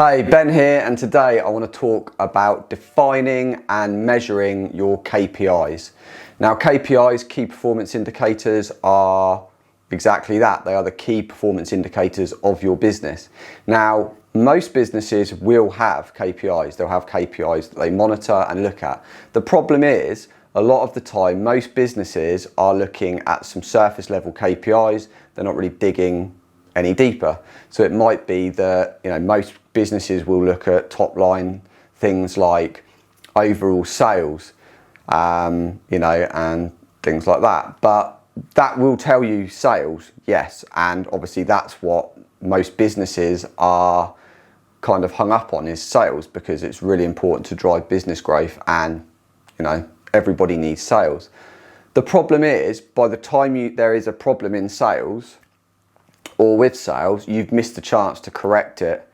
Hey, Ben here, and today I want to talk about defining and measuring your KPIs. Now, KPIs, key performance indicators, are exactly that. They are the key performance indicators of your business. Now, most businesses will have KPIs. They'll have KPIs that they monitor and look at. The problem is, a lot of the time, most businesses are looking at some surface level KPIs. They're not really digging any deeper. So it might be that, most businesses will look at top line things like overall sales, and things like that. But that will tell you sales, yes. And obviously that's what most businesses are kind of hung up on, is sales, because it's really important to drive business growth, and everybody needs sales. The problem is, by the time there is a problem in sales or with sales, you've missed the chance to correct it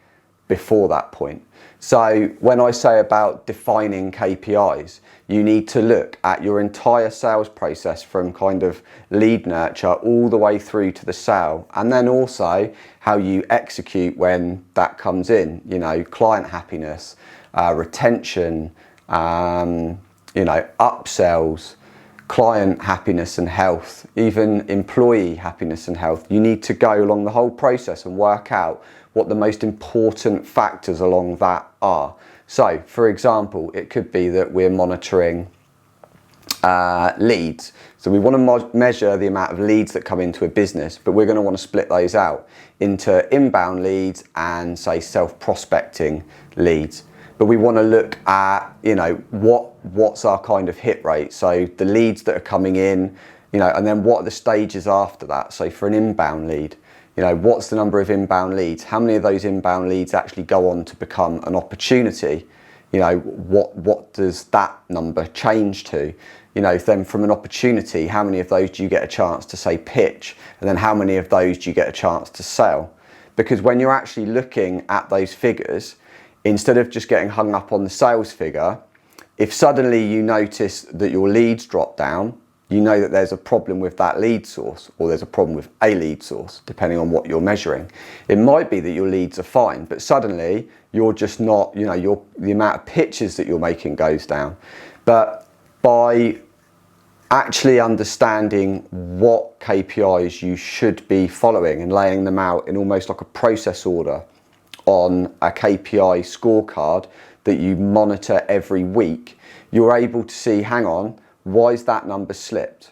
before that point. So when I say about defining KPIs, you need to look at your entire sales process from kind of lead nurture all the way through to the sale, and then also how you execute when that comes in, client happiness, retention, upsells, client happiness and health, even employee happiness and health. You need to go along the whole process and work out what the most important factors along that are. So, for example, it could be that we're monitoring leads. So we want to measure the amount of leads that come into a business, but we're going to want to split those out into inbound leads and, say, self-prospecting leads. But we want to look at, what's our kind of hit rate. So the leads that are coming in, and then what are the stages after that? So for an inbound lead, what's the number of inbound leads? How many of those inbound leads actually go on to become an opportunity? What does that number change to? Then from an opportunity, how many of those do you get a chance to, say, pitch? And then how many of those do you get a chance to sell? Because when you're actually looking at those figures, instead of just getting hung up on the sales figure, if suddenly you notice that your leads drop down, you know that there's a problem with that lead source, or there's a problem with a lead source, depending on what you're measuring. It might be that your leads are fine, but suddenly you're just not, the amount of pitches that you're making goes down. But by actually understanding what KPIs you should be following and laying them out in almost like a process order on a KPI scorecard that you monitor every week, you're able to see, hang on, why is that number slipped?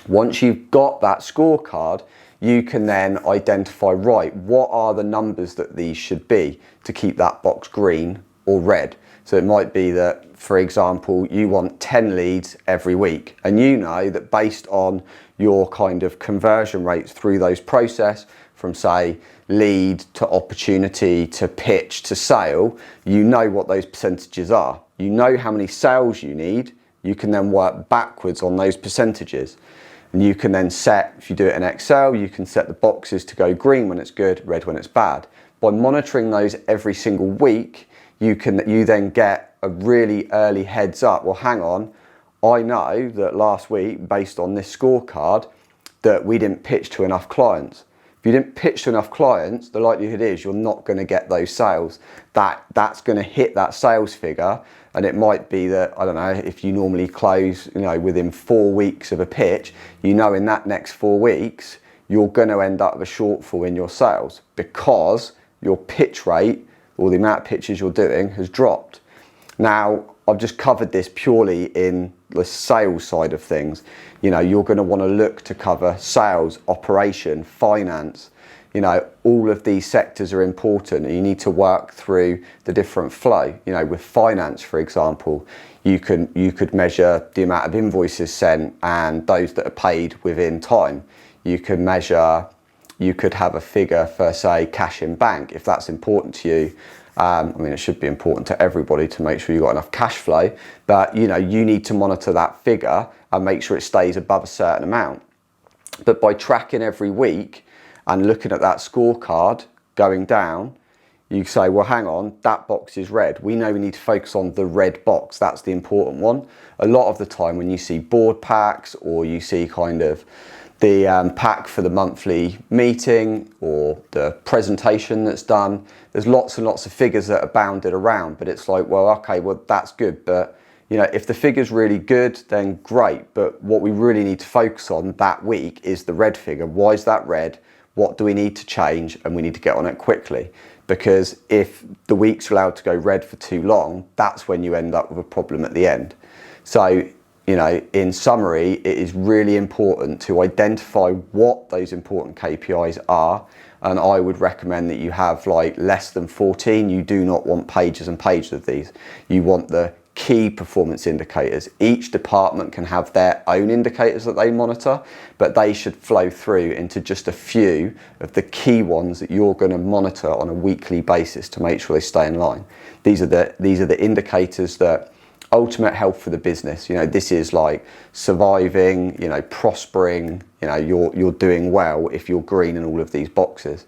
Once you've got that scorecard, you can then identify, right, what are the numbers that these should be to keep that box green or red? So it might be that, for example, you want 10 leads every week, and you know that based on your kind of conversion rates through those process, from, say, lead to opportunity to pitch to sale, you know what those percentages are. You know how many sales you need. You can then work backwards on those percentages. And you can then set, if you do it in Excel, you can set the boxes to go green when it's good, red when it's bad. By monitoring those every single week, you then get a really early heads up. Well, hang on, I know that last week, based on this scorecard, that we didn't pitch to enough clients. If you didn't pitch to enough clients, the likelihood is you're not going to get those sales. That's going to hit that sales figure, and it might be that, I don't know, if you normally close, within 4 weeks of a pitch, in that next 4 weeks, you're going to end up with a shortfall in your sales because your pitch rate, or the amount of pitches you're doing, has dropped. Now, I've just covered this purely in the sales side of things. You're going to want to look to cover sales, operation, finance. All of these sectors are important, and you need to work through the different flow. With finance, for example, you could measure the amount of invoices sent and those that are paid within time. You could have a figure for, say, cash in bank, if that's important to you. It should be important to everybody to make sure you've got enough cash flow, but you need to monitor that figure and make sure it stays above a certain amount. But by tracking every week and looking at that scorecard going down, you say, well, hang on, that box is red. We know we need to focus on the red box. That's the important one. A lot of the time when you see board packs, or you see kind of pack for the monthly meeting or the presentation that's done. There's lots and lots of figures that are bounded around, but it's like, well, okay, well, that's good. But, you know, if the figure's really good, then great. But what we really need to focus on that week is the red figure. Why is that red? What do we need to change? And we need to get on it quickly. Because if the week's allowed to go red for too long, that's when you end up with a problem at the end. So, you know, in summary, it is really important to identify what those important KPIs are. And I would recommend that you have like less than 14. You do not want pages and pages of these. You want the key performance indicators. Each department can have their own indicators that they monitor, but they should flow through into just a few of the key ones that you're going to monitor on a weekly basis to make sure they stay in line. These are the indicators that ultimate health for the business. You know, this is like surviving, you know, prospering, you know, you're doing well if you're green in all of these boxes.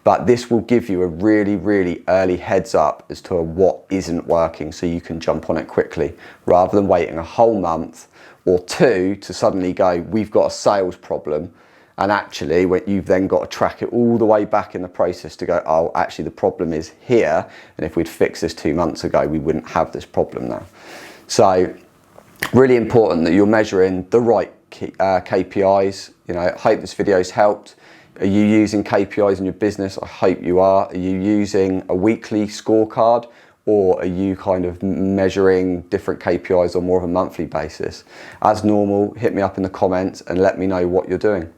But this will give you a really, really early heads up as to what isn't working, so you can jump on it quickly rather than waiting a whole month or two to suddenly go, we've got a sales problem. And actually, when you've then got to track it all the way back in the process to go, oh, actually the problem is here. And if we'd fixed this 2 months ago, we wouldn't have this problem now. So really important that you're measuring the right KPIs. You know, I hope this video's helped. Are you using KPIs in your business? I hope you are. Are you using a weekly scorecard, or are you kind of measuring different KPIs on more of a monthly basis? As normal, hit me up in the comments and let me know what you're doing.